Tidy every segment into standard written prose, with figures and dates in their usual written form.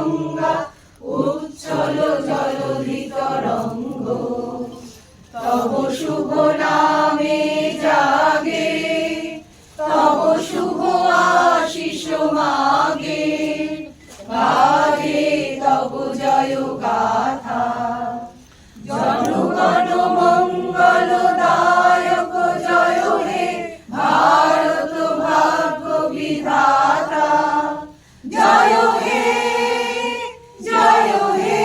গঙ্গা উচ্ছল জলধি তরঙ্গ, তব শুভ নামে জাগে, তব শুভ আশিস মাগে, গাহে তব জয় গাথা। জনগণ মঙ্গল দায়ক জয় হে ভারত ভাগ্য বিধাতা, জয় হে জয় হে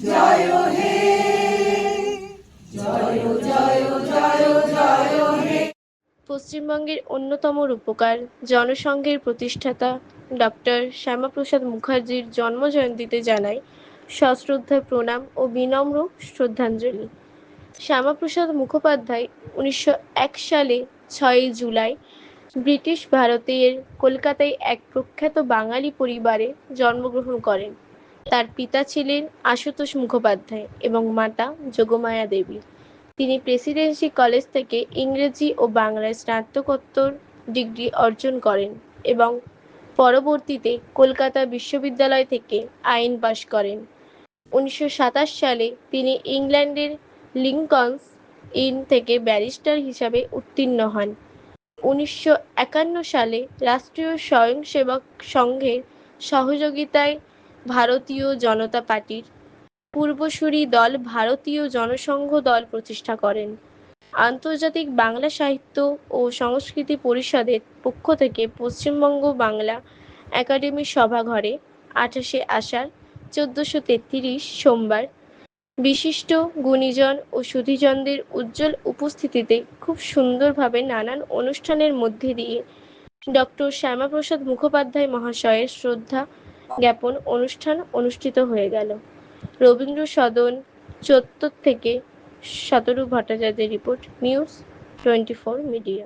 জয় হে জয় জয় জয় জয় হে। পশ্চিমবঙ্গের অন্যতম রূপকার জনসংঘের প্রতিষ্ঠাতা ডক্টর শ্যামাপ্রসাদ মুখার্জির জন্মজয়ন্তীতে জানাই সশ্রদ্ধা প্রণাম ও বিনম্র শ্রদ্ধাঞ্জলি। শ্যামাপ্রসাদ মুখোপাধ্যায় 1901 সালে 6 জুলাই ব্রিটিশ ভারতের কলকাতায় এক প্রখ্যাত বাঙালি পরিবারে জন্মগ্রহণ করেন। তার পিতা ছিলেন আশুতোষ মুখোপাধ্যায় এবং মাতা যোগমায়া দেবী। তিনি প্রেসিডেন্সি কলেজ থেকে ইংরেজি ও বাংলায় স্নাতকোত্তর ডিগ্রি অর্জন করেন এবং পরবর্তীতে কলকাতা বিশ্ববিদ্যালয় থেকে আইন পাশ করেন। 1927 সালে তিনি ইংল্যান্ডের লিঙ্কনস ইন থেকে ব্যারিস্টার হিসাবে উত্তীর্ণ হন। 1951 সালে রাষ্ট্রীয় স্বয়ংসেবক সংঘের সহযোগিতায় ভারতীয় জনতা পার্টির পূর্বসূরি দল ভারতীয় জনসংঘ দল প্রতিষ্ঠা করেন। আন্তর্জাতিক বাংলা সাহিত্য ও সংস্কৃতি পরিষদের পক্ষ থেকে পশ্চিমবঙ্গ বাংলা একাডেমি সভাঘরে 28শে আষাঢ় 1433 সোমবার বিশিষ্ট গুণীজন ও সুধীজনদের উজ্জ্বল উপস্থিতিতে খুব সুন্দরভাবে নানান অনুষ্ঠানের মধ্যে দিয়ে ডক্টর শ্যামাপ্রসাদ মুখোপাধ্যায় মহাশয়ের শ্রদ্ধা জ্ঞাপন অনুষ্ঠান অনুষ্ঠিত হয়ে গেল। রবীন্দ্র সদন চত্বর থেকে শতরূপ ভট্টাচার্যের রিপোর্ট, নিউজ 24 মিডিয়া।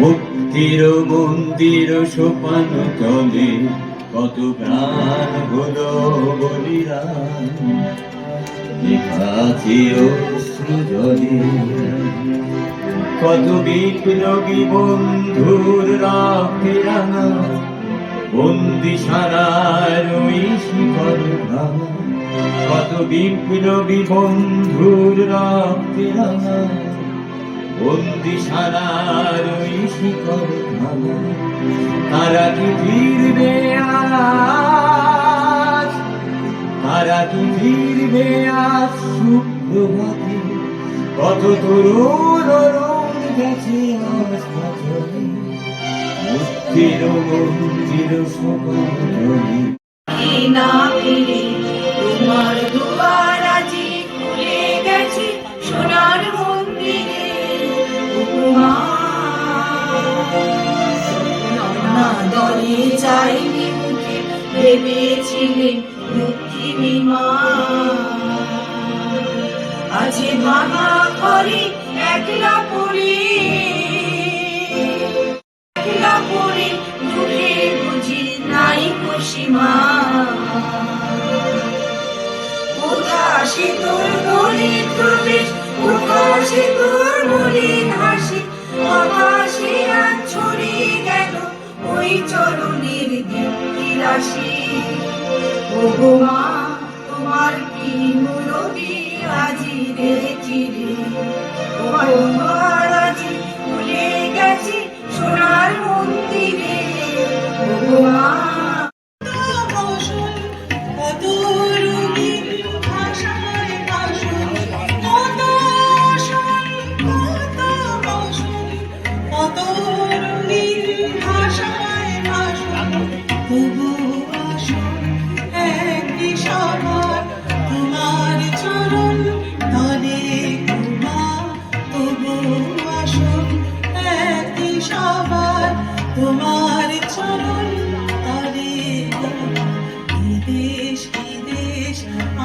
মুক্তির মন্দির সোপান তলে কত প্রাণ হলো বলিদান, লেখা আছে অশ্রু অশ্রু জলে। কত বিপ্লবী বন্ধুর রক্তে রাঙা বন্দিশালার ওই শিকল ভাঙা। কত বিপ্লবী বন্ধুর রক্তে রাঙা বন্দিশালার ওই শিকল ভাঙা। তারা কি ফিরবে আজ, তারা কি ফিরবে আজ সুপ্রভাতে? কত তরুণ অরুণ গেছে আজ পাথরে, মুক্তির মন্দির সোপান জলে। না ফিরে তোমার দুয়ার আজি খুলে গেছে সোনার মন্দিরে। উপমা না দলে চাইনি মুখে ভেবেছিলেন লক্ষ্মী মা। আছে ভাঙা ঘরে একলা পড়ে, একলা পড়ে দুঃখে বুঝি নাই সীমা। উদাসী তোর গলির প্রবেশ, উদাসী তোর মলিন হাসি, আকাশে আজ ছড়িয়ে গেল ওই চরণের দীপ্তি রাশি। ওগো মা তোমার কি মুরবি আজি রেখি রে, তোমার দুয়ার আজি খুলে গেছে সোনার মন্দিরে। ওগো মা তোমার চরণ তলে দেশ কি দেশ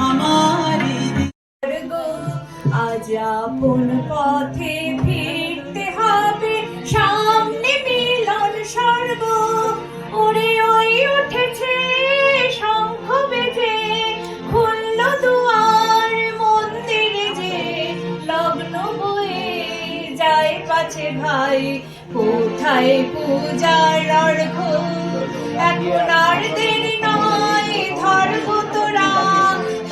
আমার আজ আপন পথে ফিরতে হবে, সামনে মিলন স্বর্গ। ওরে ওই উঠেছে শঙ্খ বেজে, খুলল দুয়ার মন্দিরে যে, লগ্ন বয়ে যায় পাছে ভাই। কোথায় পূজার অর্ঘ, এখন আর দেরি নয়, ধর্ম তোরা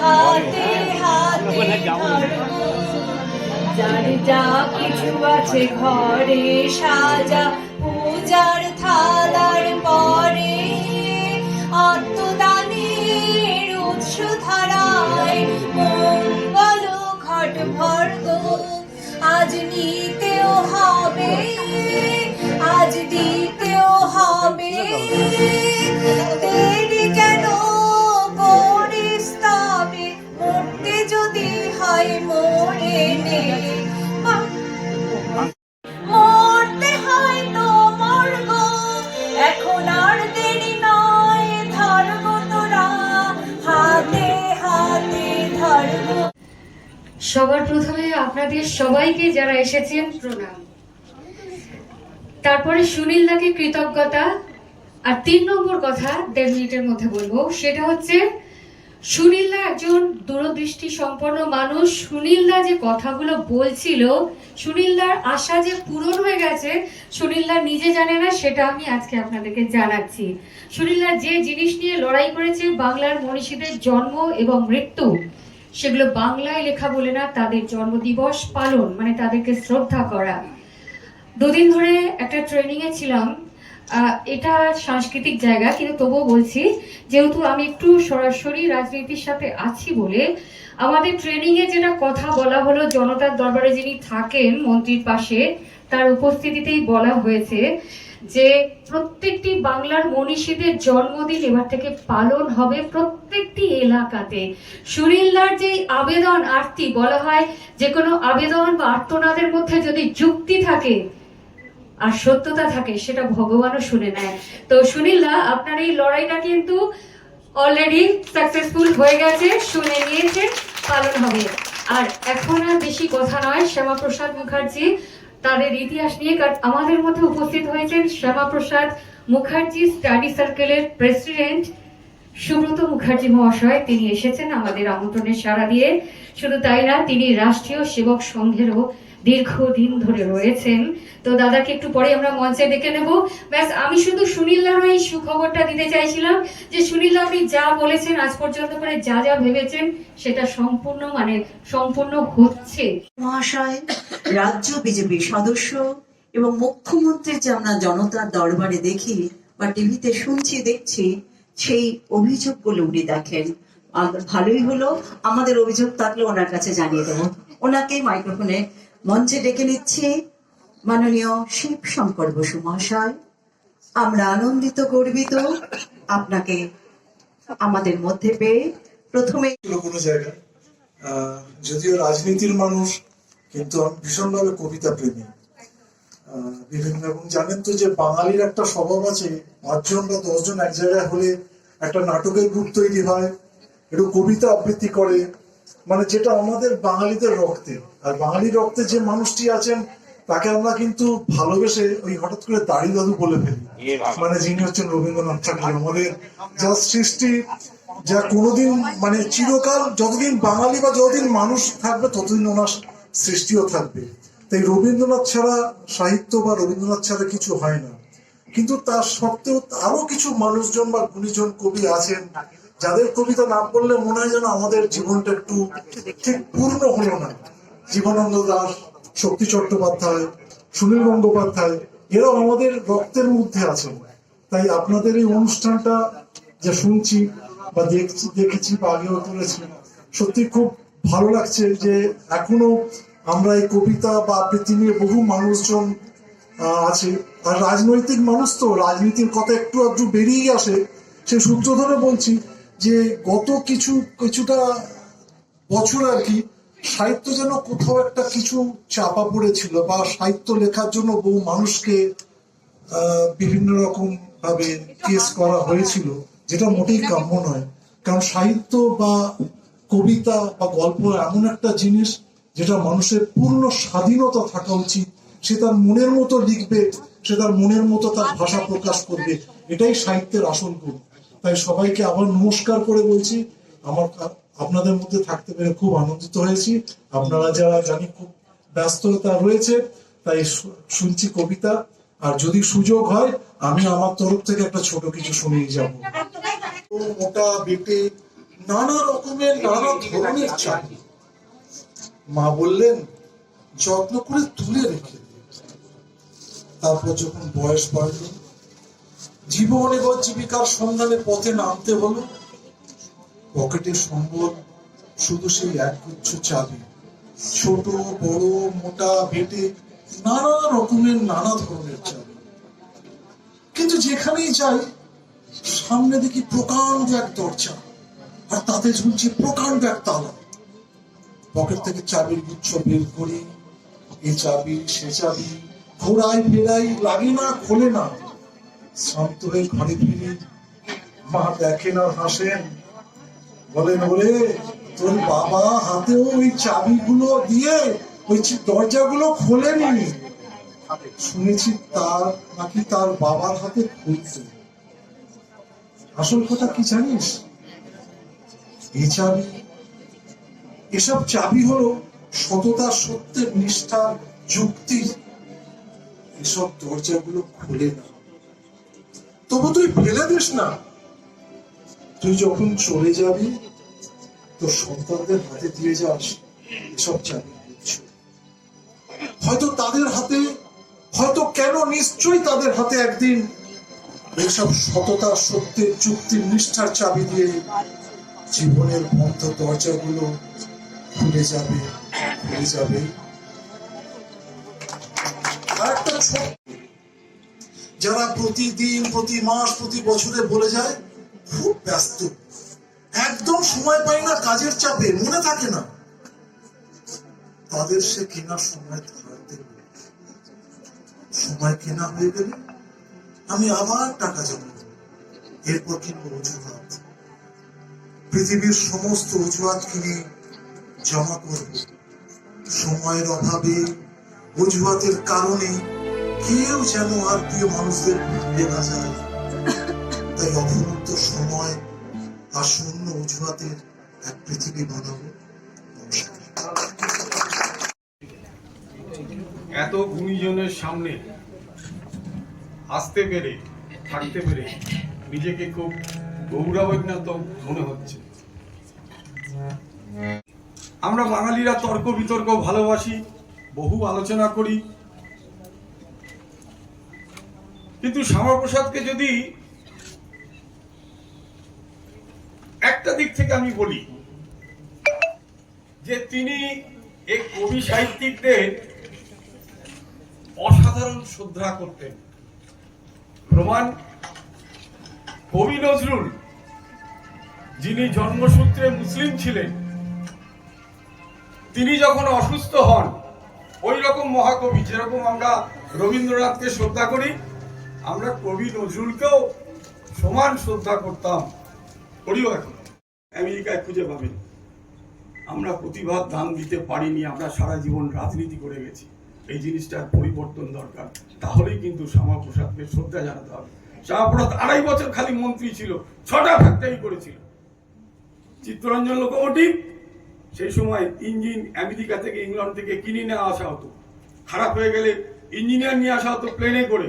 হাতে হাতে ধর্ম। যার যা কিছু আছে ঘরে সাজা, পূজার থালার পরে আত্মদানের উৎস ধারায় মঙ্গল ঘট ভর্গ। আজ নিতেও হবে, আজ দিতেও হবে, দেরি কেন করিস তবে, মরতে যদি হয় মরে নে। মরতে হয় তো মরব, এখন আর দেরি নয়, ধর্ম তোরা হাতে হাতে ধর্ম। সবার প্রথমে আপনাদের সবাইকে যারা এসেছেন প্রণাম, তারপরে সুনীলদাকে কৃতজ্ঞতা। আর 3 নম্বর কথা 1.5 মিনিটের মধ্যে বলবো, সেটা হচ্ছে সুনীলদা একজন দূরদৃষ্টি সম্পন্ন মানুষ। সুনীলদা যে কথাগুলো বলছিল, সুনীলদার আশা যে পূরণ হয়ে গেছে সুনীলদা নিজে জানে না, সেটা আমি আজকে আপনাদেরকে জানাচ্ছি। সুনীলদা যে জিনিস নিয়ে লড়াই করেছে, বাংলার মনীষীদের জন্ম এবং মৃত্যু, সেগুলো বাংলায় লেখা বলে না, তাদের জন্মদিবস পালন মানে তাদেরকে শ্রদ্ধা করা। 2 দিন ধরে একটা ট্রেনিং এ ছিলাম। এটা সাংস্কৃতিক জায়গা, কিন্তু তবুও বলছি, যেহেতু আমি একটু সরাসরি রাজনীতির সাথে আছি বলে, আমাদের ট্রেনিং এ যেটা কথা বলা হলো, জনতার দরবারে যিনি থাকেন মন্ত্রীর পাশে, তার উপস্থিতিতেই বলা হয়েছে যে প্রত্যেকটি বাংলার মনীষীদের জন্মদিন এবার থেকে পালন হবে প্রত্যেকটি এলাকাতে। সুনীলদার যে আবেদন আরতি বলা হয়, যে কোনো আবেদন বা আর্তনাদের মধ্যে যদি যুক্তি থাকে আর সত্যতা থাকে, সেটা ভগবানও শুনে নেয়। তো সুনীলদা, আপনার এই লড়াইটা কিন্তু অলরেডি সাকসেসফুল হয়ে গেছে, শুনে নিয়েছে, পালন হবে। আর এখন আর বেশি কথা নয়, শ্যামাপ্রসাদ মুখার্জি তাদের ইতিহাস নিয়ে, আমাদের মধ্যে উপস্থিত হয়েছেন শ্যামাপ্রসাদ মুখার্জি স্টাডি সার্কেলের প্রেসিডেন্ট সুব্রত মুখার্জি মহাশয়, তিনি এসেছেন আমাদের আমন্ত্রণে সাড়া দিয়ে। শুধু তাই না, তিনি রাষ্ট্রীয় সেবক সংঘেরও দীর্ঘদিন ধরে রয়েছেন। তো দাদাকে একটু পরে আমরা মঞ্চে ডেকে নেব। ব্যাস, আমি শুধু সুনীলদারও এই সুখবরটা দিতে চাইছিলাম যে সুনীলদা, আপনি যা বলেছেন আজ পর্যন্ত করে যা যা ভেবেছেন সেটা সম্পূর্ণ হচ্ছে। মহাশয়, রাজ্য বিজেপির সদস্য এবং মুখ্যমন্ত্রীর যে আমরা জনতার দরবারে দেখি বা টিভিতে দেখছি, সেই অভিযোগগুলো উনি দেখেন। ভালোই হলো, আমাদের অভিযোগ থাকলে ওনার কাছে জানিয়ে দেবো। ওনাকে মাইক্রোফোনে মঞ্চে ডেকে নিচ্ছি। মাননীয় শিব শঙ্কর বসু মহাশয়, আমরা আনন্দিত, গর্বিত আপনাকে আমাদের মধ্যে পেয়ে। প্রথমে কোনো জায়গায় যদিও রাজনীতির মানুষ, কিন্তু আমি ভীষণভাবে কবিতা প্রেমী। বিভিন্ন, এবং জানেন তো যে বাঙালির একটা স্বভাব আছে, 5 জন বা 10 জন এক জায়গায় হলে একটা নাটকের গ্রুপ তৈরি হয়, একটু কবিতা আবৃত্তি করে, মানে যেটা আমাদের বাঙালিদের রক্তে। আর বাঙালির রক্তে যে মানুষটি আছেন তাকে আমরা কিন্তু ভালোবেসে ওই হঠাৎ করে দাড়ি দাদু বলে ফেলি, মানে যিনি হচ্ছেন রবীন্দ্রনাথ ঠাকুর। আমাদের যা সৃষ্টি, যা কোনোদিন মানে চিরকাল, যতদিন বাঙালি বা যতদিন মানুষ থাকবে ততদিন ওনার সৃষ্টিও থাকবে। তাই রবীন্দ্রনাথ ছাড়া সাহিত্য বা রবীন্দ্রনাথ ছাড়া কিছু হয় না। কিন্তু তার সত্ত্বেও আরো কিছু মানুষজন বা গুণীজন কবি আছেন যাদের কবিতা না পড়লে মনে হয় যেন আমাদের জীবনটা একটু ঠিক পূর্ণ হলো না। জীবনানন্দ দাশ, শক্তি চট্টোপাধ্যায়, সুনীল গঙ্গোপাধ্যায়, এরাও আমাদের রক্তের মধ্যে আছেন। তাই আপনাদের এই অনুষ্ঠানটা যা শুনছি বা দেখেছি বা আগেও করেছি, সত্যি খুব ভালো লাগছে যে এখনো আমরা এই কবিতা বা আবৃত্তি নিয়ে বহু মানুষজন আছে। আর রাজনৈতিক মানুষ তো, রাজনীতির কথা একটু আধটু বেরিয়েই আসে। সেই সূত্র ধরে বলছি যে গত কিছুটা বছর আর কি, সাহিত্য যেন কোথাও একটা কিছু চাপা পড়েছিল, বা সাহিত্য লেখার জন্য বহু মানুষকে বিভিন্ন রকম ভাবে কেস করা হয়েছিল, যেটা মোটেই কাম্য নয়। কারণ সাহিত্য বা কবিতা বা গল্প এমন একটা জিনিস যেটা মানুষের পূর্ণ স্বাধীনতা থাকা উচিত। সে তার মনের মতো লিখবে, সে তার মনের মতো তার ভাষা প্রকাশ করবে, এটাই সাহিত্যের আসল গুণ। তাই সবাইকে আবার নমস্কার করে বলছি, আপনাদের মধ্যে থাকতে পেরে খুব আনন্দিত হয়েছি। আপনারা যারা জানি খুব ব্যস্ততা রয়েছে, তাই শুনছি কবিতা। আর যদি সুযোগ হয় আমি আমার তরফ থেকে একটা ছোট কিছু শুনিয়ে যাব। মোটা বেটে নানা রকমের নানা ধরনের চাকরি, মা বললেন যত্ন করে তুলে রেখে। তারপর যখন বয়স বাড়ল, জীবন এবং জীবিকার সন্ধানে পথে নামতে হলো। পকেটের সম্বল শুধু সেই একগুচ্ছ চাবি, ছোট বড় মোটা বেটে নানা রকমের নানা ধরনের চাবি। কিন্তু যেখানেই যাই সামনে দেখি প্রকাণ্ড এক দরজা, আর তাতে ঝুলছে প্রকাণ্ড এক তালা। পকেট থেকে চাবির গুচ্ছ বের করি, এ চাবি সে চাবি, ঘোরাই ফেরাই, লাগে না খোলে না। শান্ত হয়ে ঘরে ফিরি, মা দেখেন আর হাসেন, বলেন ওরে তোর বাবা হাতেও ওই চাবিগুলো দিয়ে ওই দরজাগুলো খোলেনি। শুনেছি নাকি তার বাবার হাতে খুলতো। আসল কথা কি জানিস? এই চাবি, এসব চাবি হলো সততা, সত্যের, নিষ্ঠা, যুক্তি। এসব দরজাগুলো খুলে না। তবু তুই ফেলে দিস না। তুই যখন চলে যাবি তোর সন্তানদের হাতে দিয়ে যাস এসব চাবি। হয়তো তাদের হাতে, হয়তো কেন নিশ্চয়ই তাদের হাতে একদিন এইসব সততা, সত্যের, যুক্তির, নিষ্ঠার চাবি দিয়ে জীবনের বন্ধ দরজাগুলো খুলে যাবে, খুলে যাবে। আরেকটা যারা প্রতিদিন, প্রতি মাস, প্রতি বছরে বলে যায় খুব ব্যস্ত, একদম সময় পাই না, কাজের চাপে মনে থাকে না, তাদের সে কেনার সময় থাকতে, সময় কেনা হয়ে গেলে আমি আবার টাকা জমা, এরপর কিনবো অজুহাত। পৃথিবীর সমস্ত অজুহাত কিনে জমা করব। সময়ের অভাবে, অজুহাতের কারণে কেউ যেন আর প্রিয় মানুষদের ভুলে না যায়। তাই অফুরন্ত সময় আর শূন্য অজুহাতের এক পৃথিবী বানাবো। নমস্কার। এত গুণীজনের সামনে আসতে পেরে থাকতে পেরে নিজেকে খুব গৌরবান্বিত মনে হচ্ছে। আমরা বাঙালিরা তর্ক বিতর্ক ভালোবাসি, বহু আলোচনা করি, কিন্তু শ্যামাপ্রসাদকে যদি একটা দিক থেকে আমি বলি যে তিনি এই কবি সাহিত্যিকদের অসাধারণ শ্রদ্ধা করতেন। প্রমাণ কবি নজরুল, যিনি জন্মসূত্রে মুসলিম ছিলেন, তিনি যখন অসুস্থ হন, ওই রকম মহাকবি যেরকম আমরা রবীন্দ্রনাথকে শ্রদ্ধা করি, আমরা কবি নজরুলকেও সমান শ্রদ্ধা করতাম, করিও এখন। আমেরিকায় খুঁজে পাবেন আমরা প্রতিবাদ দান দিতে পারিনি, আমরা সারা জীবন রাজনীতি করে গেছি। এই জিনিসটার পরিবর্তন দরকার, তাহলেই কিন্তু শ্যামাপ্রসাদকে শ্রদ্ধা জানাতে হবে। শ্যামাপ্রসাদ 2.5 বছর খালি মন্ত্রী ছিল, 6টা ফ্যাক্টরি করেছিল। চিত্তরঞ্জন লোকোমোটিভ, সেই সময় ইঞ্জিন আমেরিকা থেকে ইংল্যান্ড থেকে কিনে নিয়ে আসা হতো, খারাপ হয়ে গেলে ইঞ্জিনিয়ার নিয়ে আসা হতো প্লেনে করে।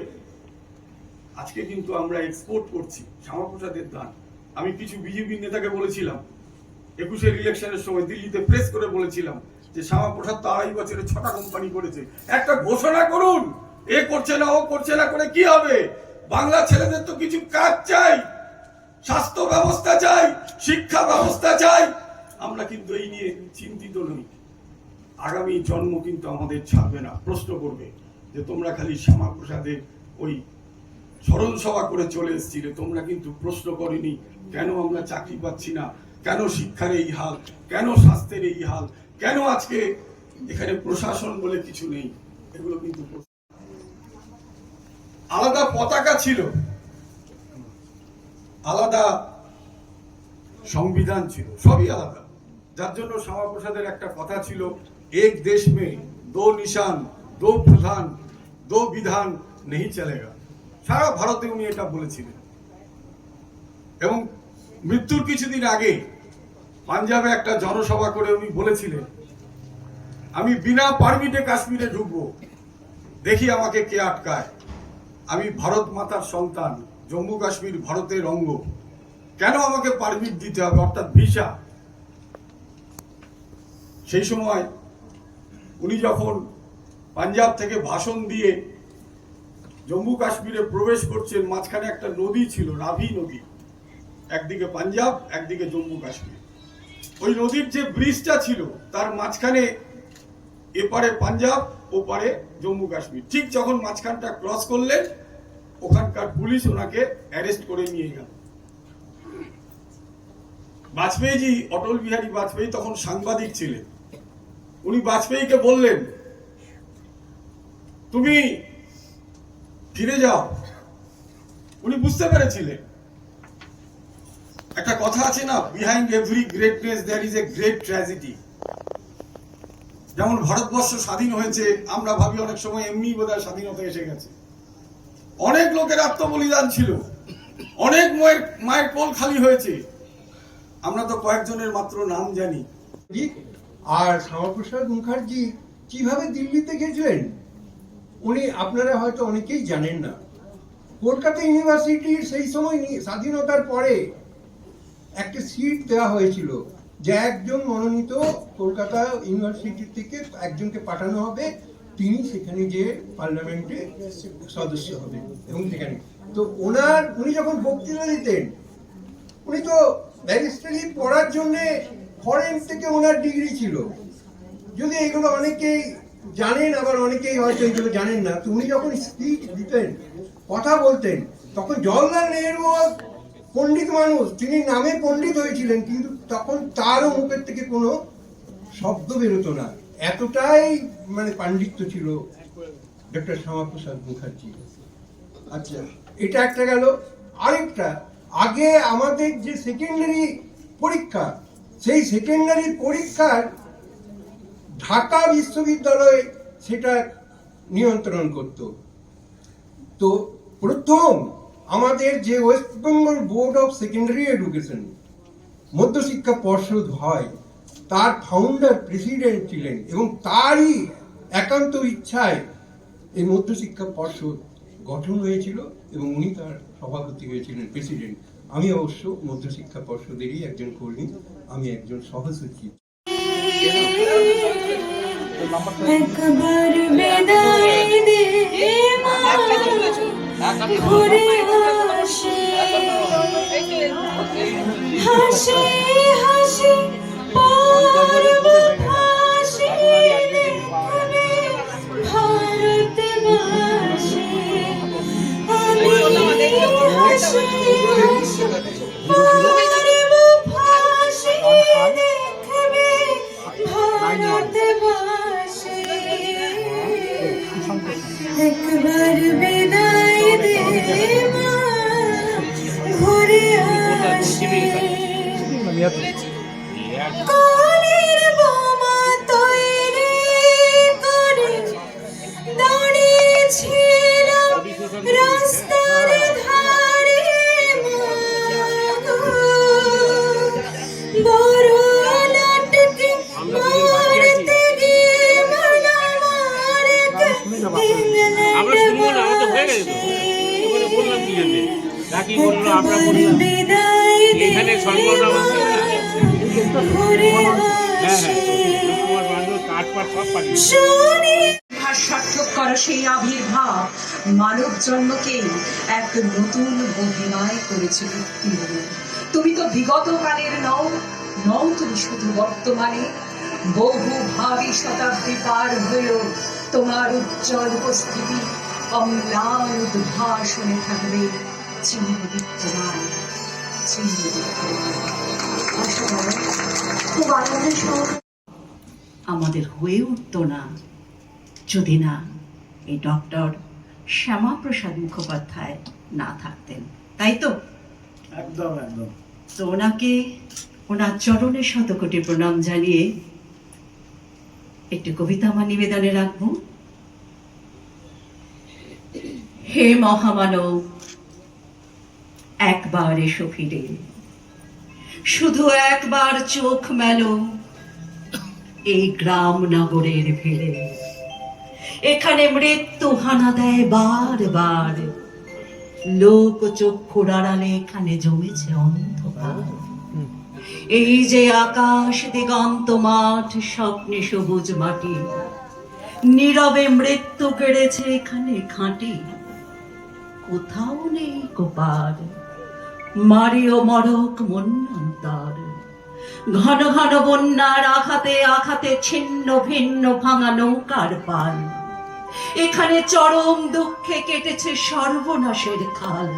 আজকে কিন্তু আমরা এক্সপোর্ট করছি শ্যামাপ্রসাদের দান। আমি কিছু বিজেপি নেতাকে বলেছিলাম 21-এর ইলেকশনের সময় দিল্লিতে প্রেস করে বলেছিলাম যে শ্যামাপ্রসাদ তো 2.5 বছরে 6টা কোম্পানি করেছে, একটা ঘোষণা করুন। এ করছে না, ও করছে না করে কি হবে? বাংলা ছেলেদের তো কিছু কাজ চাই, স্বাস্থ্য ব্যবস্থা চাই, শিক্ষা ব্যবস্থা চাই। আমরা কিন্তু এই নিয়ে চিন্তিত নই। আগামী জন্ম কিন্তু আমাদের ছাড়বে না, প্রশ্ন করবে যে তোমরা খালি শ্যামাপ্রসাদের ওই স্মরণ সভা করে চলে এসেছিলে, তোমরা কিন্তু প্রশ্ন করেনি কেন আমরা চাকরি পাচ্ছি না, কেন শিক্ষার এই হাল, কেন স্বাস্থ্যের এই হাল, কেন আজকে এখানে প্রশাসন বলে কিছু নেই। এগুলো কিন্তু আলাদা পতাকা ছিল, আলাদা সংবিধান ছিল, সবই আলাদা। যার জন্য শ্যামাপ্রসাদের একটা কথা ছিল, এক দেশ মে দো নিশান, দো প্রধান, দো বিধান নেই চলেগা। সারা ভারতে উনি এটা বলেছিলেন। এবং মৃত্যুর কিছুদিন আগে পাঞ্জাবে একটা জনসভা করে উনি বলেছিলেন, আমি বিনা পারমিটে কাশ্মীরে ঢুকবো, দেখি আমাকে কে আটকায়। আমি ভারত মাতার সন্তান, জম্মু কাশ্মীর ভারতের অঙ্গ, কেন আমাকে পারমিট দিতে হবে, অর্থাৎ ভিসা। সেই সময় উনি যখন পাঞ্জাব থেকে ভাষণ দিয়ে জম্মু কাশ্মীরে প্রবেশ করছেন, মাঝখানে একটা নদী ছিল, রাভি নদী, একদিকে পাঞ্জাব একদিকে জম্মু কাশ্মীর। ওই নদীর যে ব্রিজটা ছিল তার মাঝখানে এপারে পাঞ্জাব, ওপারে জম্মু কাশ্মীর। ঠিক যখন মাঝখানটা ক্রস করলেন, ওখানকার পুলিশ ওনাকে অ্যারেস্ট করে নিয়ে গেল। বাজপেয়ীজি, অটল বিহারী বাজপেয়ী তখন সাংবাদিক ছিলেন। উনি বাজপেয়ীকে বললেন, তুমি ফিরে যাও। উনি বুঝতে পেরেছিলেন, একটা কথা আছে না, behind every greatness there is a great tragedy. যেমন ভারতবর্ষ স্বাধীন হয়েছে, আমরা ভাবি অনেক সময় এমনি বোধহয় স্বাধীনতা এসে গেছে। অনেক লোকের আত্মবলিদান ছিল, অনেক মায়ের কোল খালি হয়েছে, আমরা তো কয়েকজনের মাত্র নাম জানি। আর শ্যামাপ্রসাদ মুখার্জি কিভাবে দিল্লিতে গেছিলেন উনি আপনারা হয়তো অনেকেই জানেন না। কলকাতা ইউনিভার্সিটির সেই সময় স্বাধীনতার পরে একটা সিট দেওয়া হয়েছিল যে একজন মনোনীত কলকাতা ইউনিভার্সিটি থেকে একজনকে পাঠানো হবে, তিনি সেখানে যে পার্লামেন্টে সদস্য হবেন। এবং সেখানে তো উনি যখন বক্তৃতা দিতেন, উনি তো ব্যারিস্টারি পড়ার জন্য ফরেন থেকে ওনার ডিগ্রি ছিল। যদি এগুলো অনেকেই জানেন, আবার অনেকেই হয়তো এগুলো জানেন না। তো উনি যখন স্পিচ দিতেন, কথা বলতেন, তখন জওহরলাল নেহরু পণ্ডিত মানুষ, তিনি নামে পণ্ডিত হয়েছিলেন, কিন্তু তখন তারও মুখের থেকে কোনো শব্দ বেরোতো না, এতটাই মানে পাণ্ডিত্য ছিল ডক্টর শ্যামাপ্রসাদ মুখার্জি। আচ্ছা, এটা একটা গেল। আরেকটা, আগে আমাদের যে সেকেন্ডারি পরীক্ষা, সেই সেকেন্ডারি পরীক্ষার ঢাকা বিশ্ববিদ্যালয় সেটা নিয়ন্ত্রণ করত। তো প্রথম আমাদের যে West Bengal board of secondary education, মধ্যশিক্ষা পর্ষদ হয় তার ফাউন্ডার প্রেসিডেন্ট ছিলেন এবং তারই একান্ত ইচ্ছায় এই মধ্যশিক্ষা পর্ষদ গঠন হয়েছিল এবং উনি তার সভাপতি হয়েছিলেন, প্রেসিডেন্ট। আমি অবশ্য মধ্যশিক্ষা পর্ষদেরই একজন কর্মী, আমি একজন সহসচিব। একবার বিদায় দে মা, ঘুরে আসি হাসি হাসি পড়ব ফাঁসি, দেখবে ভারতবাসী। আমি হাসি হাসি পড়ব ফাঁসি, দেখবে ভারতবাসী। একবার বিদায় দে মা, ঘুরে আসি। কালের বোমা তৈরি করে দাঁড়িয়েছিলাম রাস্তার ধারে মা গো। বড় নাটকে মারতে গিয়ে ভালা মারকে বিদায় এখানে সার্থক করা সেই আবির্ভাব মানব জন্মকে এক নতুন মহিমায় করেছিল উত্তীর্ণ। তুমি তো বিগত কালের নও, নও তুমি শুধু বর্তমানে। বহু ভাবি শতাব্দী পার হয়েও তোমার উজ্জ্বল উপস্থিতি অম্লান উদ্ভাসনে থাকবে চিরবিদ্যমান, চিরবিদ্যমান। খুব আনন্দের সঙ্গে আমাদের হয়ে উঠত না যদি না এই ডক্টর শ্যামাপ্রসাদ মুখোপাধ্যায় না থাকতেন, তাই তো? একদম একদম। তো ওনাকে, ওনার চরণে শতকোটি প্রণাম জানিয়ে একটু কবিতা আমার নিবেদনে রাখবো। হে মহামানব, একবার এসো ফিরে, শুধু একবার চোখ মেলো এই গ্রাম নগরের ভিড়ে। এখানে মৃত্যু হানা দেয় বারবার, লোক চক্ষুর আড়ালে এখানে জমেছে অন্ধকার। এই যে আকাশ দিগন্ত মাঠ, স্বপ্নে সবুজ মাটি, নীরবে মৃত্যু কেড়েছে এখানে খাঁটি। কোথাও নেই কোপার, মারিও মরক মন্বন্তর। ঘন ঘন বন্যার আঘাতে আঘাতে ছিন্ন ভিন্ন ভাঙা নৌকার পাল। এখানে চরম দুঃখে কেটেছে সর্বনাশের খাল।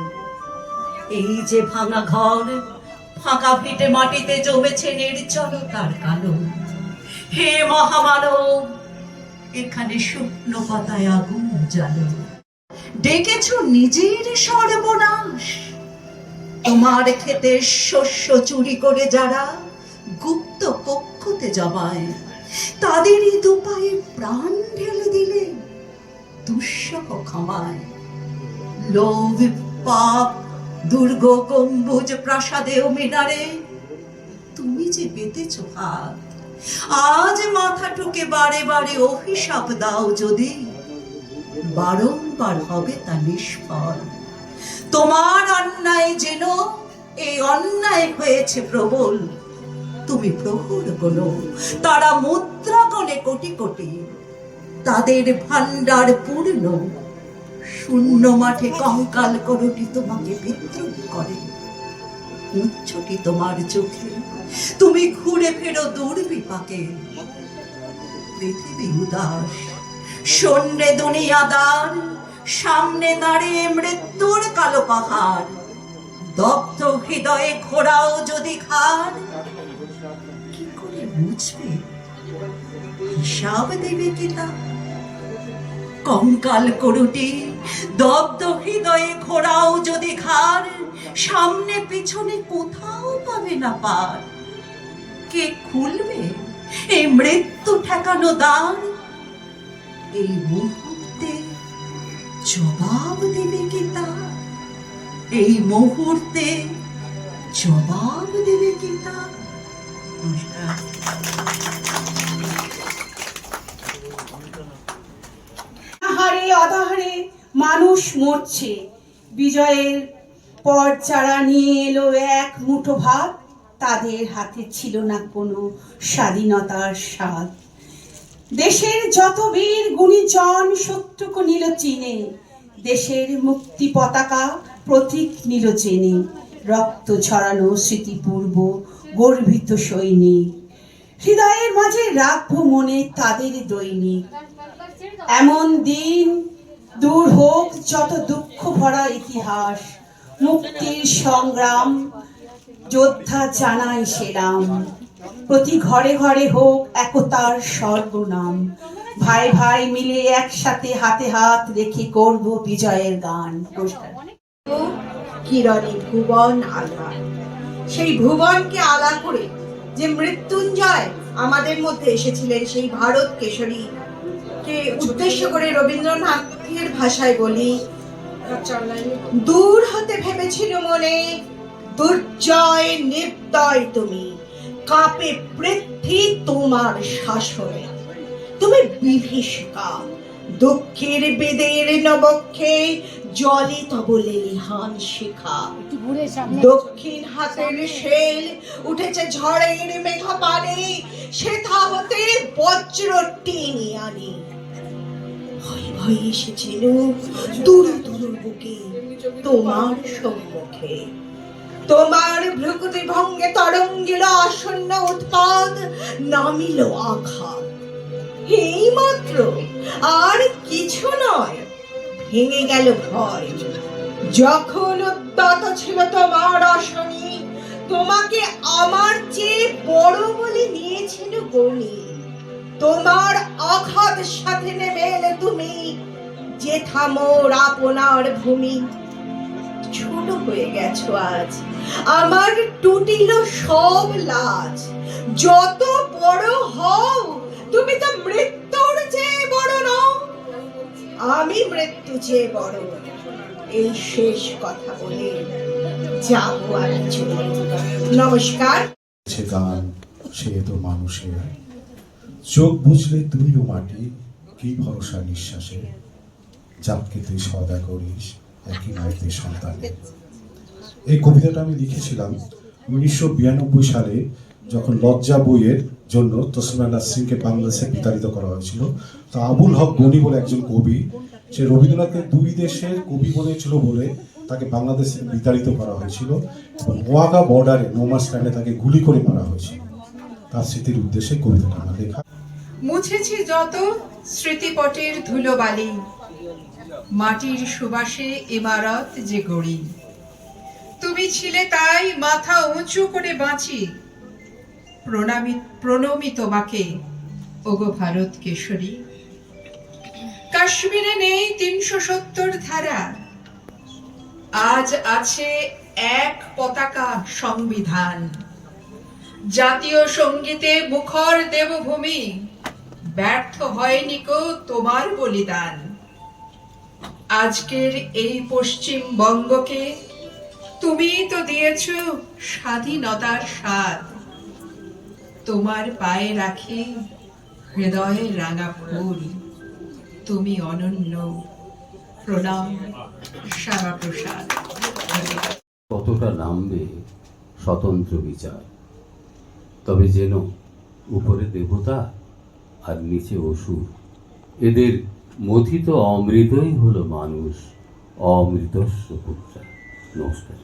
এই যে ভাঙা ঘর, ফাঁকা ভিটে মাটিতে জমেছে নির্জনতার কালো। হে মহামানব, এখানে শুকনো পাতায় আগুন জ্বালো। ডেকেছ নিজের সর্বনাশ, তোমার ক্ষেতে শস্য চুরি করে যারা গুপ্ত কক্ষতে জমায়, তাদেরই দুপায়ে প্রাণ ঢেলে দিলে দুঃসহ ক্ষমায়। লোভ পাপ দুর্গ গম্বুজ প্রাসাদে ও মিনারে তুমি যে পেতেছ হাত, আজ মাথা ঠুকে বারে বারে অভিশাপ দাও যদি, বারংবার হবে তা নিষ্ফল। তোমার অন্যায় যেন এই অন্যায় হয়েছে প্রবল, তুমি প্রহর গোনো তারা মুদ্রা গণে কোটি কোটি, তাদের ভান্ডার পূর্ণ। শূন্য মাঠে কঙ্কাল করটি তোমাকে বিদ্রোহ করে, উচ্চটি তোমার চোখে তুমি ঘুরে ফেরো দুর্বিপাকে। পৃথিবী উদাস, শূন্যে দুনিয়াদার, সামনে দাঁড়িয়ে মৃত্যুর কালো পাহাড়। দগ্ধ হৃদয়ে ঘোরাও যদি খার, কি করে বুঝবে হিসাব দেবে কি তা? কঙ্কাল করুটি দগ্ধ হৃদয়ে ঘোরাও যদি ঘাড়, সামনে পিছনে কোথাও পাবে না পার। কে খুলবে এই মৃত্যু ঠেকানো দ্বার? এই মুহূর্তে জবাব দেবে কি তা? এই মুহূর্তে জবাব দেবে কি তা? নমস্কার। আহারে অদাহারে মানুষ মরছে, বিজয়ের পর যারা নিয়ে এলো এক মুঠো ভাত, তাদের হাতে ছিল না কোনো স্বাধীনতার স্বাদ। দেশের যত বীর গুণীজন শত্রুকে নিল চিনে, দেশের মুক্তি পতাকা প্রতীক নিল জেনে, রক্ত ঝরানো স্মৃতিপূর্ব গর্বিত সৈনিক, হৃদয়ের মাঝে রাখবো মনে তাদের দৈনিক। এমন দিন দূর হোক যত দুঃখ ভরা ইতিহাস, মুক্তির সংগ্রাম যোদ্ধা জানায় সেরাম, প্রতি ঘরে ঘরে হোক একতার সর্বনাম, ভাই ভাই মিলে একসাথে হাতে হাত রেখে করব বিজয়ের গান। কিরণে ভুবন আলা, সেই ভুবনকে আলা করে যে মৃত্যুঞ্জয় আমাদের মধ্যে এসেছিলেন, সেই ভারত কেশরী কে উদ্দেশ্য করে রবীন্দ্রনাথের ভাষায় বলি, দূর হতে ভেবেছিল মনে দুর্জয় নির্দয় তুমি, কাঁপে পৃথ্বী তোমার শাসনে, তুমি বিভীষিকা দুঃখের বেদের নবক্ষে, জলে তব লেলিহান শিখা, দক্ষিণ হাতের শেল উঠেছে ঝড়ের মেঘা পানে, সেথা হতে বজ্র টেনে আনে, ভয় ভয় এসেছিল দূর দূর বুকে তোমার সম্মুখে, তোমার ভ্রুকুটি ভঙ্গে তরঙ্গিল আসন্ন উৎপাদ, নামিল আঘাত, এই মাত্র আর কিছু নয়, ভেঙে গেল ভয়। যখন উদ্যত ছিল তোমার আসনি, তোমাকে আমার চেয়ে বড় বলে নিয়েছিল গণি, তোমার আঘাত সাথে নেমে এলে তুমি, যে থামোর আপনার ভূমি। ছোট হয়ে গেছো আজ, আমার টুটিল সব লাজ, যত বড় হও তুমি তো মৃত্যুর চেয়ে বড় নও, আমি মৃত্যু চেয়ে বড়। এই শেষ কথা বলে যাবো আমি চলে। নমস্কার। সে গান সে তো মানুষের, চোখ বুঝলে তুইও মাটি, কি ভরসা নিঃশ্বাসে, যাকে তুই সদা করিস একই মায়ের সন্তানে। এই কবিতাটা আমি লিখেছিলাম 1992 সালে, যখন লজ্জা বইয়ের জন্য তসলিমা নাসরিনকে বাংলাদেশে বিতাড়িত করা হয়েছিল। তো আবুল হক গনি বলে একজন কবি, সে রবীন্দ্রনাথকে দুই দেশের কবি বলেছিল বলে তাকে বাংলাদেশে বিতাড়িত করা হয়েছিল এবং ওয়াঘা বর্ডারে নোমা স্ট্যান্ডে তাকে গুলি করে মারা হয়েছিল। তার স্মৃতির উদ্দেশ্যে কবিতাটা আমার লেখা। মুছেছি যত স্মৃতিপটের ধুলোবালি, মাটির সুবাসে ইমারত যে গড়ি, তুমি ছিলে তাই মাথা উঁচু করে বাঁচি, প্রণামী তোমাকে ওগো ভারত কেশরী। কাশ্মীরে নেই 370 ধারা, আজ আছে এক পতাকা সংবিধান, জাতীয় সঙ্গীতে মুখর দেবভূমি, ব্যর্থ হয়নি কো তোমার বলিদান। আজকের এই পশ্চিমবঙ্গকে তুমি তো দিয়েছ স্বাধীনতার স্বাদ, তোমার পায়ে রাখি হৃদয়ের রাঙা ফুল, তুমি অনন্য। প্রণাম, শ্যামাপ্রসাদ। কতটা নামবে স্বতন্ত্র বিচার, তবে যেন উপরে দেবতা আর নিচে অসুর, এদের মথিত অমৃতই হলো মানুষ, অমৃতস্য পুত্রা। নমস্কার,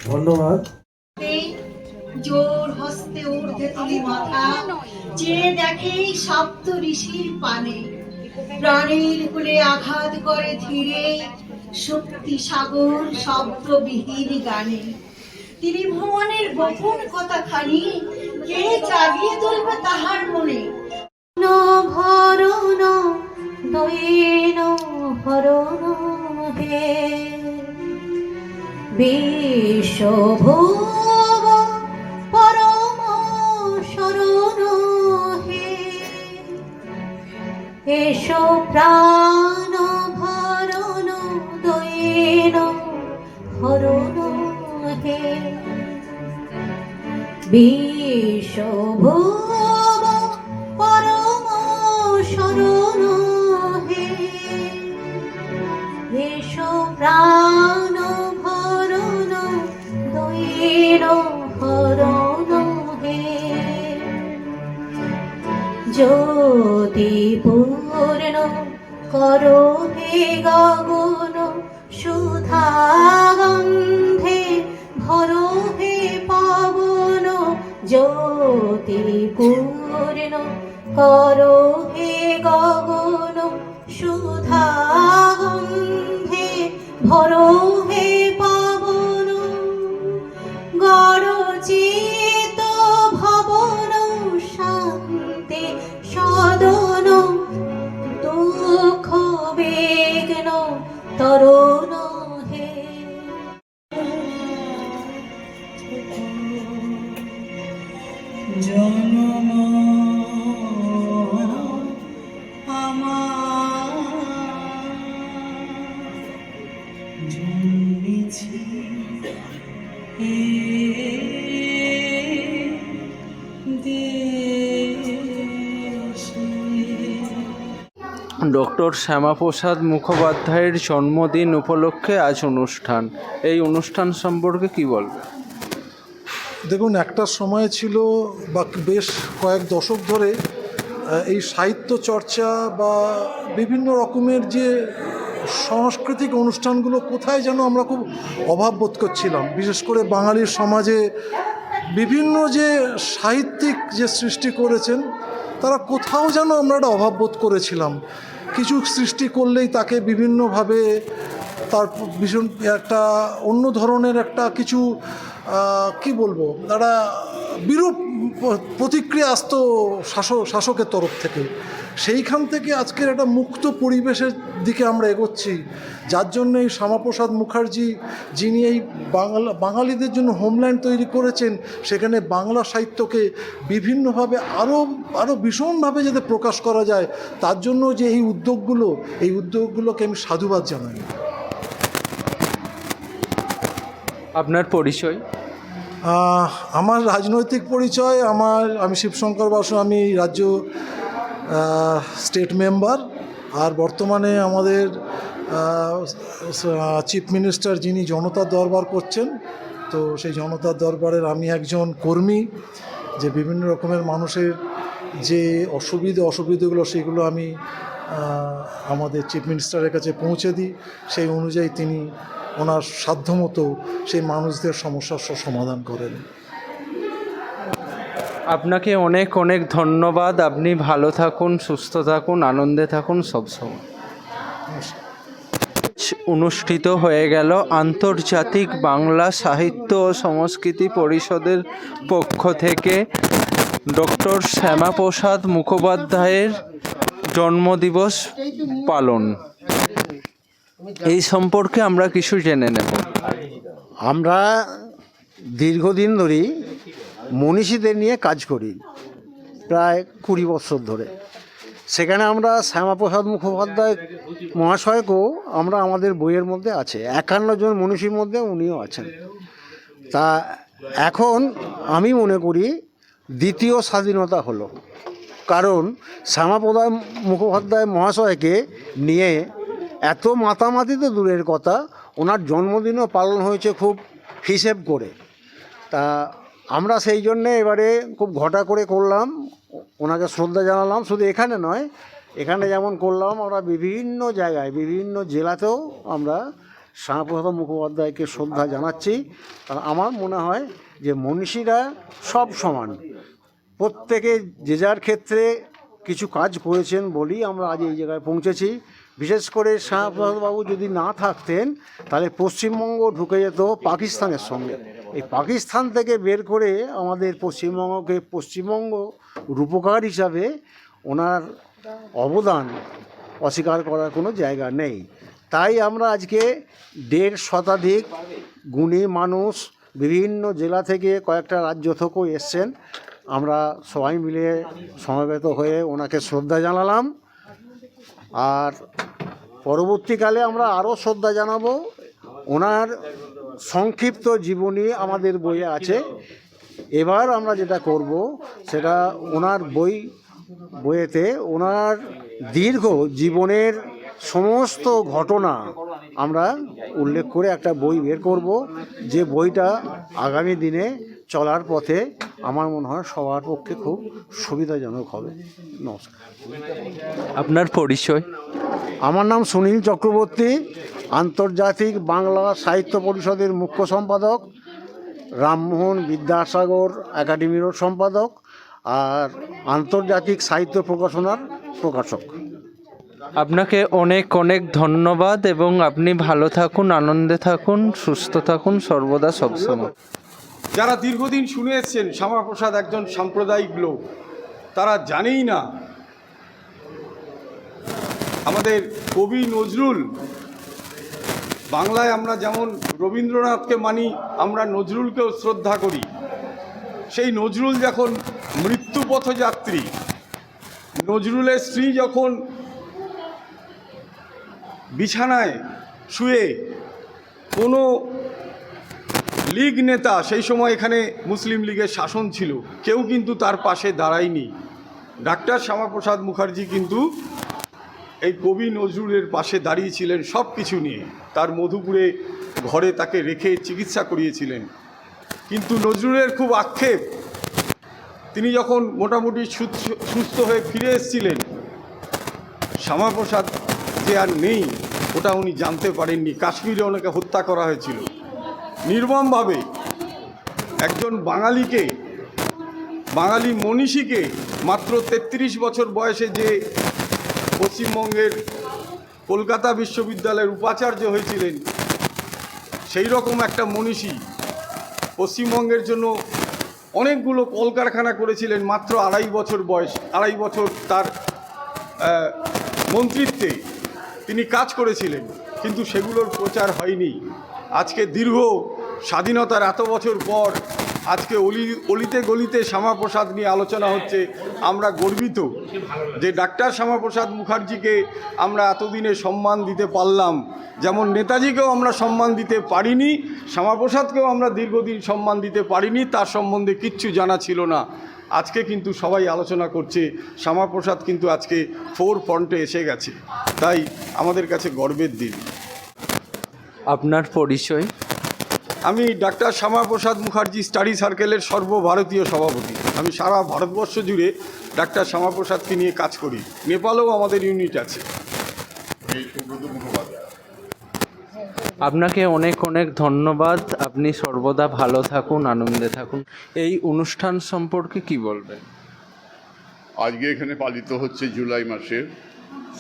ধন্যবাদ। জোর হস্তে ঊর্ধ্বে তুলি মাথা, যে দেখে সপ্ত ঋষির পানে, প্রাণের কুলে আঘাত করে ধীরে, শক্তি সাগর শব্দবিহীন গানে। তিনি ভুবনের গোপন কথাখানি কে জাগিয়ে তুলবে তাহার মনে। ভরণ দয়েন হরণ হে, বিশ্বভুব পরম শরণ হে, এসো প্রাণ ভরণ দয়েন বিশ্বভুব পরম শরণ হে, এসো প্রাণ ভরণ দৈন হরণ হে, জ্যোতি পূর্ণ করো হে গগন, সুধা গন্ধে ভরো হে পাবন, জ্যোতি পূর্ণ করো হে গগন, সুধা গন্ধে ভরো হে পাবন, গরচিত ভবন শান্তি সদন, দুঃখ বিঘ্ন তরুণ হে। জনম আমার জন্মেছি এ দেশে। ডক্টর শ্যামাপ্রসাদ মুখোপাধ্যায়ের জন্মদিন উপলক্ষে আজ অনুষ্ঠান, এই অনুষ্ঠান সম্পর্কে কি বলবে? দেখুন, একটা সময় ছিল বা বেশ কয়েক দশক ধরে এই সাহিত্য চর্চা বা বিভিন্ন রকমের যে সাংস্কৃতিক অনুষ্ঠানগুলো কোথায় যেন আমরা খুব অভাব বোধ করছিলাম। বিশেষ করে বাঙালির সমাজে বিভিন্ন যে সাহিত্যিক যে সৃষ্টি করেছেন তারা কোথাও যেন আমরা একটা অভাব বোধ করেছিলাম। কিছু সৃষ্টি করলেই তাকে বিভিন্নভাবে তার ভীষণ একটা অন্য ধরনের একটা কিছু কি বলবো, একটা বিরূপ প্রতিক্রিয়া আসতো শাসকের তরফ থেকে। সেইখান থেকে আজকের একটা মুক্ত পরিবেশের দিকে আমরা এগোচ্ছি, যার জন্য এই শ্যামাপ্রসাদ মুখার্জি যিনি এই বাঙালিদের জন্য হোমল্যান্ড তৈরি করেছেন, সেখানে বাংলা সাহিত্যকে বিভিন্নভাবে আরও ভীষণভাবে যাতে প্রকাশ করা যায়, তার জন্য যে এই উদ্যোগগুলোকে আমি সাধুবাদ জানাই। আপনার পরিচয়? আমার রাজনৈতিক পরিচয়, আমি শিবশঙ্কর বাসু, আমি রাজ্য স্টেট মেম্বার, আর বর্তমানে আমাদের চিফ মিনিস্টার যিনি জনতার দরবার করছেন, তো সেই জনতার দরবারের আমি একজন কর্মী, যে বিভিন্ন রকমের মানুষের যে অসুবিধেগুলো সেগুলো আমি আমাদের চিফ মিনিস্টারের কাছে পৌঁছে দিই। সেই অনুযায়ী তিনি ওনার সাধ্যমতো সেই মানুষদের সমস্যার সমাধান করেন। আপনাকে অনেক অনেক ধন্যবাদ। আপনি ভালো থাকুন, সুস্থ থাকুন, আনন্দে থাকুন সবসময়। অনুষ্ঠিত হয়ে গেল আন্তর্জাতিক বাংলা সাহিত্য ও সংস্কৃতি পরিষদের পক্ষ থেকে ডক্টর শ্যামাপ্রসাদ মুখোপাধ্যায়ের জন্মদিবস পালন। এই সম্পর্কে আমরা কিছু জেনে নেব। আমরা দীর্ঘদিন ধরেই মনীষীদের নিয়ে কাজ করি, প্রায় 20 বছর ধরে। সেখানে আমরা শ্যামাপ্রসাদ মুখোপাধ্যায় মহাশয়কেও আমরা আমাদের বইয়ের মধ্যে আছে, 51 জন মনীষীর মধ্যে উনিও আছেন। তা এখন আমি মনে করি দ্বিতীয় স্বাধীনতা হলো, কারণ শ্যামাপ্রসাদ মুখোপাধ্যায় মহাশয়কে নিয়ে এত মাতামাতি তো দূরের কথা, ওনার জন্মদিনও পালন হয়েছে খুব হিসেব করে। তা আমরা সেই জন্যে এবারে খুব ঘটা করে করলাম, ওনাকে শ্রদ্ধা জানালাম। শুধু এখানে নয়, এখানে যেমন করলাম, আমরা বিভিন্ন জায়গায় বিভিন্ন জেলাতেও আমরা শ্যামাপ্রসাদ মুখোপাধ্যায়কে শ্রদ্ধা জানাচ্ছি। কারণ আমার মনে হয় যে মনীষীরা সব সমান, প্রত্যেকে যে যার ক্ষেত্রে কিছু কাজ করেছেন বলেই আমরা আজ এই জায়গায় পৌঁছেছি। বিশেষ করে শ্যামাপ্রসাদবাবু যদি না থাকতেন তাহলে পশ্চিমবঙ্গ ঢুকে যেত পাকিস্তানের সঙ্গে। এই পাকিস্তান থেকে বের করে আমাদের পশ্চিমবঙ্গকে পশ্চিমবঙ্গ রূপকার হিসাবে ওনার অবদান অস্বীকার করার কোনো জায়গা নেই। তাই আমরা আজকে 1.5 শতাধিক গুণী মানুষ বিভিন্ন জেলা থেকে, কয়েকটা রাজ্য থেকেও এসছেন, আমরা সবাই মিলে সমবেত হয়ে ওনাকে শ্রদ্ধা জানালাম। আর পরবর্তীকালে আমরা আরও শ্রদ্ধা জানাবো। ওনার সংক্ষিপ্ত জীবনী আমাদের বইয়ে আছে, এবার আমরা যেটা করব সেটা ওনার বইয়েতে ওনার দীর্ঘ জীবনের সমস্ত ঘটনা আমরা উল্লেখ করে একটা বই বের করব, যে বইটা আগামী দিনে চলার পথে আমার মনে হয় সবার পক্ষে খুব সুবিধাজনক হবে। নমস্কার। আপনার পরিচয়? আমার নাম সুনীল চক্রবর্তী, আন্তর্জাতিক বাংলা সাহিত্য পরিষদের মুখ্য সম্পাদক, রামমোহন বিদ্যাসাগর একাডেমিরও সম্পাদক, আর আন্তর্জাতিক সাহিত্য প্রকাশনার প্রকাশক। আপনাকে অনেক অনেক ধন্যবাদ এবং আপনি ভালো থাকুন, আনন্দে থাকুন, সুস্থ থাকুন সর্বদা সবসময়। যারা দীর্ঘদিন শুনে এসছেন শ্যামাপ্রসাদ একজন সাম্প্রদায়িক লোক, তারা জানেই না আমাদের কবি নজরুল, বাংলায় আমরা যেমন রবীন্দ্রনাথকে মানি, আমরা নজরুলকেও শ্রদ্ধা করি। সেই নজরুল যখন মৃত্যুপথযাত্রী, নজরুলের স্ত্রী যখন বিছানায় শুয়ে, কোনো লীগ নেতা, সেই সময় এখানে মুসলিম লীগের শাসন ছিল, কেউ কিন্তু তার পাশে দাঁড়ায়নি। ডাক্তার শ্যামাপ্রসাদ মুখার্জি কিন্তু এই কবি নজরুলের পাশে দাঁড়িয়েছিলেন সব কিছু নিয়ে। তার মধুপুরে ঘরে তাকে রেখে চিকিৎসা করিয়েছিলেন। কিন্তু নজরুলের খুব আক্ষেপ, তিনি যখন মোটামুটি সুস্থ হয়ে ফিরে এসেছিলেন, শ্যামাপ্রসাদ যে আর নেই ওটা উনি জানতে পারেননি। কাশ্মীরে ওনাকে হত্যা করা হয়েছিল নির্মমভাবে। একজন বাঙালি মনীষীকে মাত্র 33 বছর বয়সে যে পশ্চিমবঙ্গের কলকাতা বিশ্ববিদ্যালয়ের উপাচার্য হয়েছিলেন, সেই রকম একটা মনীষী পশ্চিমবঙ্গের জন্য অনেকগুলো কলকারখানা করেছিলেন। মাত্র 2.5 বছর বয়স, 2.5 বছর তার মন্ত্রিত্বে তিনি কাজ করেছিলেন, কিন্তু সেগুলোর প্রচার হয়নি। আজকে দীর্ঘ স্বাধীনতার এত বছর পর আজকে অলিতে গলিতে শ্যামাপ্রসাদ নিয়ে আলোচনা হচ্ছে। আমরা গর্বিত যে ডাক্তার শ্যামাপ্রসাদ মুখার্জিকে আমরা এতদিনে সম্মান দিতে পারলাম। যেমন নেতাজিকেও আমরা সম্মান দিতে পারিনি, শ্যামাপ্রসাদকেও আমরা দীর্ঘদিন সম্মান দিতে পারিনি, তার সম্বন্ধে কিচ্ছু জানা ছিল না। আজকে কিন্তু সবাই আলোচনা করছে, শ্যামাপ্রসাদ কিন্তু আজকে ফ্রন্টে এসে গেছে, তাই আমাদের কাছে গর্বের দিন। আপনার পরিচয়? আমি ডাক্তার শ্যামাপ্রসাদ মুখার্জি স্টাডি সার্কেলের সর্বভারতীয় সভাপতি। আমি সারা ভারতবর্ষ জুড়ে ডাক্তার শ্যামাপ্রসাদকে নিয়ে কাজ করি। নেপালেও আমাদের ইউনিট আছে। আপনাকে অনেক অনেক ধন্যবাদ। আপনি সর্বদা ভালো থাকুন, আনন্দে থাকুন। এই অনুষ্ঠান সম্পর্কে কি বলবেন? আজকে এখানে পালিত হচ্ছে জুলাই মাসের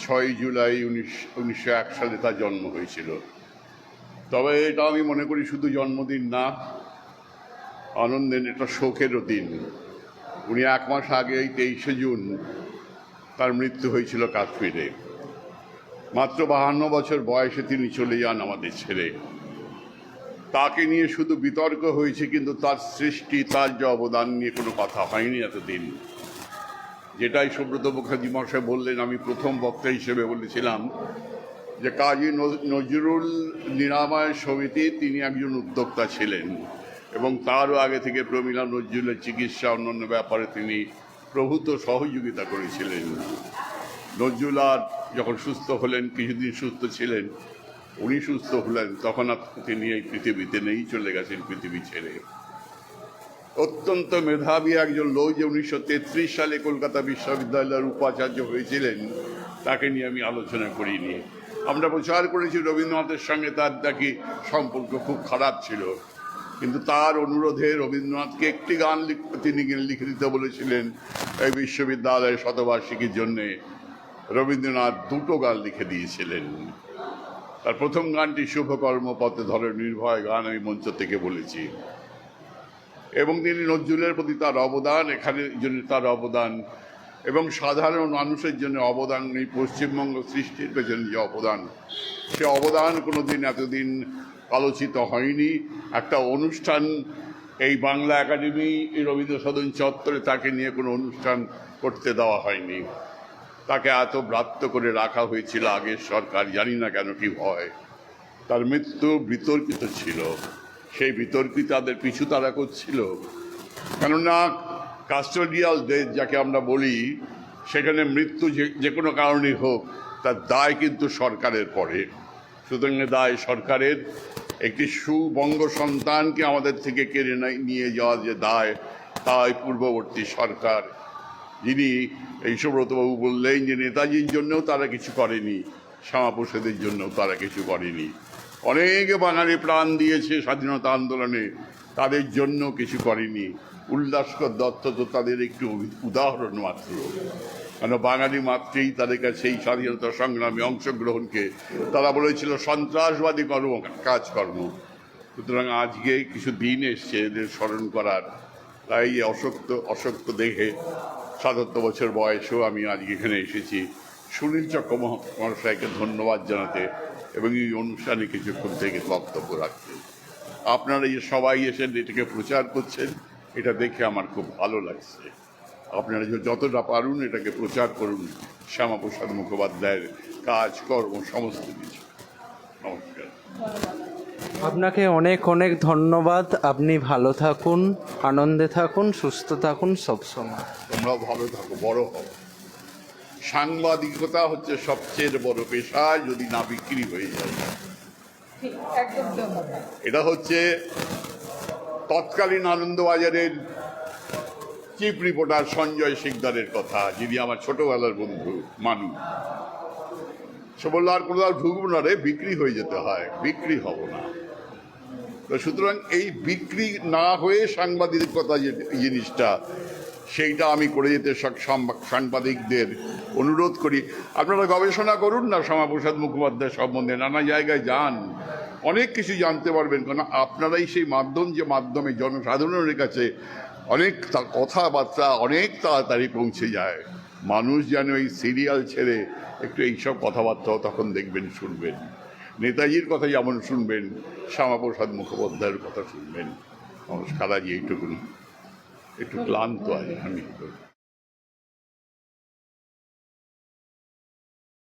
6 জুলাই 1901 সালে তার জন্ম হয়েছিল। তবে এটা আমি মনে করি শুধু জন্মদিন না, আনন্দের, এটা শোকেরও দিন। উনি 1 মাস আগে 23শে জুন তার মৃত্যু হয়েছিল কাশ্মীরে। মাত্র 52 বছর বয়সে তিনি চলে যান আমাদের ছেড়ে। তাকে নিয়ে শুধু বিতর্ক হয়েছে, কিন্তু তার সৃষ্টি, তার যে অবদান নিয়ে কোনো কথা হয়নি এতদিন। যেটাই সুব্রত মুখার্জি মহাশয় বললেন, আমি প্রথম বক্তা হিসেবে বলেছিলাম যে কাজী নজরুল নিরাময় সমিতি, তিনি একজন উদ্যোক্তা ছিলেন এবং তারও আগে থেকে প্রমীলা নজরুলের চিকিৎসা অন্যান্য ব্যাপারে তিনি প্রভূত সহযোগিতা করেছিলেন। নজরুল আর যখন সুস্থ হলেন, কিছুদিন সুস্থ ছিলেন, উনি সুস্থ হলেন, তখন আর তিনি এই পৃথিবীতে নেই, চলে গেছেন পৃথিবী ছেড়ে। অত্যন্ত মেধাবী একজন লোক, যে 1933 সালে কলকাতা বিশ্ববিদ্যালয়ের উপাচার্য হয়েছিলেন, তাকে নিয়ে আমি আলোচনা করিনি। আমরা প্রচার করেছি রবীন্দ্রনাথের সঙ্গে তার নাকি সম্পর্ক খুব খারাপ ছিল, কিন্তু তার অনুরোধে রবীন্দ্রনাথকে একটি গান তিনি লিখে দিতে বলেছিলেন। এই বিশ্ববিদ্যালয়ের শতবার্ষিকীর জন্যে রবীন্দ্রনাথ 2টো গান লিখে দিয়েছিলেন। তার প্রথম গানটি শুভকর্ম পথে ধরে নির্ভয় গান, আমি মঞ্চ থেকে বলেছি। এবং তিনি নজরুলের প্রতি তার অবদান, এখানে জন্য তার অবদান এবং সাধারণ মানুষের জন্য অবদান, এই পশ্চিমবঙ্গ সৃষ্টির পেছনে যে অবদান, সে অবদান কোনোদিন এতদিন আলোচিত হয়নি। একটা অনুষ্ঠান এই বাংলা একাডেমি, এই রবীন্দ্র সদন চত্বরে তাকে নিয়ে কোনো অনুষ্ঠান করতে দেওয়া হয়নি। তাকে এত ব্রাত্য করে রাখা হয়েছিল আগের সরকার, জানি না কেন কি হয়। তার মৃত্যু বিতর্কিত ছিল, সেই বিতর্কিত তাদের পিছু তারা করছিল। কেননা কাস্টোডিয়াল ডেথ যাকে আমরা বলি, সেখানে মৃত্যু যে কোনো কারণেই হোক তার দায় কিন্তু সরকারের পড়ে। সুতরাং দায় সরকারের। একটি সুবঙ্গ সন্তানকে আমাদের থেকে কেড়ে নিয়ে যাওয়ার যে দায়, তাই পূর্ববর্তী সরকার, যিনি এই সুব্রতবাবু বললেন যে নেতাজির জন্যও তারা কিছু করেনি, শ্যামাপ্রসাদের জন্যও তারা কিছু করেনি। অনেকে বাঙালি প্রাণ দিয়েছে স্বাধীনতা আন্দোলনে, তাদের জন্য কিছু করেনি। উল্লাসকর দত্ত তো তাদের একটু উদাহরণ মাত্র, কেন বাঙালি মাত্রেই তাদের কাছে এই স্বাধীনতা সংগ্রামে অংশগ্রহণকে তারা বলেছিল সন্ত্রাসবাদী কাজকর্ম। সুতরাং আজকে কিছু দিন এসছে এদের স্মরণ করার, তাই অশক্ত দেখে ৭৭ বছর বয়সেও আমি আজকে এখানে এসেছি সুনীল চক্রবর্তীকে ধন্যবাদ জানাতে এবং এই অনুষ্ঠানে কিছুক্ষণ থেকে বক্তব্য রাখতে। আপনারা যে সবাই এসে এটাকে প্রচার করছেন, এটা দেখে আমার খুব ভালো লাগছে। আপনারা যতটা পারুন এটাকে প্রচার করুন, শ্যামাপ্রসাদ মুখোপাধ্যায়ের কাজকর্ম সমস্ত কিছু। নমস্কার। আপনাকে অনেক অনেক ধন্যবাদ। আপনি ভালো থাকুন, আনন্দে থাকুন, সুস্থ থাকুন সবসময়। তোমরাও ভালো থাকো, বড় হও। সাংবাদিকতা হচ্ছে সবচেয়ে বড় পেশা, যদি না বিক্রি হয়ে যায়। এটা হচ্ছে তৎকালীন আনন্দবাজারের চিফ রিপোর্টার সঞ্জয় শিকদারের কথা, যিনি আমার ছোটবেলার বন্ধু মানু। সে বললো আর কোথাও ঢুকবো না রে, বিক্রি হয়ে যেতে হয়, বিক্রি হব না। তো সুতরাং এই বিক্রি না হয়ে সাংবাদিকতা যে জিনিসটা, সেইটা আমি করে যেতে সাংবাদিকদের অনুরোধ করি। আপনারা গবেষণা করুন না শ্যামাপ্রসাদ মুখোপাধ্যায় সম্বন্ধে, নানা জায়গায় যান, অনেক কিছু জানতে পারবেন। কারণ আপনারাই সেই মাধ্যম, যে মাধ্যমে জনসাধারণের কাছে অনেক কথাবার্তা অনেক তাড়াতাড়ি পৌঁছে যায়। মানুষ যেন এই সিরিয়াল ছেড়ে একটু এইসব কথাবার্তাও তখন দেখবেন, শুনবেন। নেতাজির কথা যেমন শুনবেন, শ্যামাপ্রসাদ মুখোপাধ্যায়ের কথা শুনবেন। নমস্কার। আজ এইটুকুনি, একটু ক্লান্ত আছি আমি।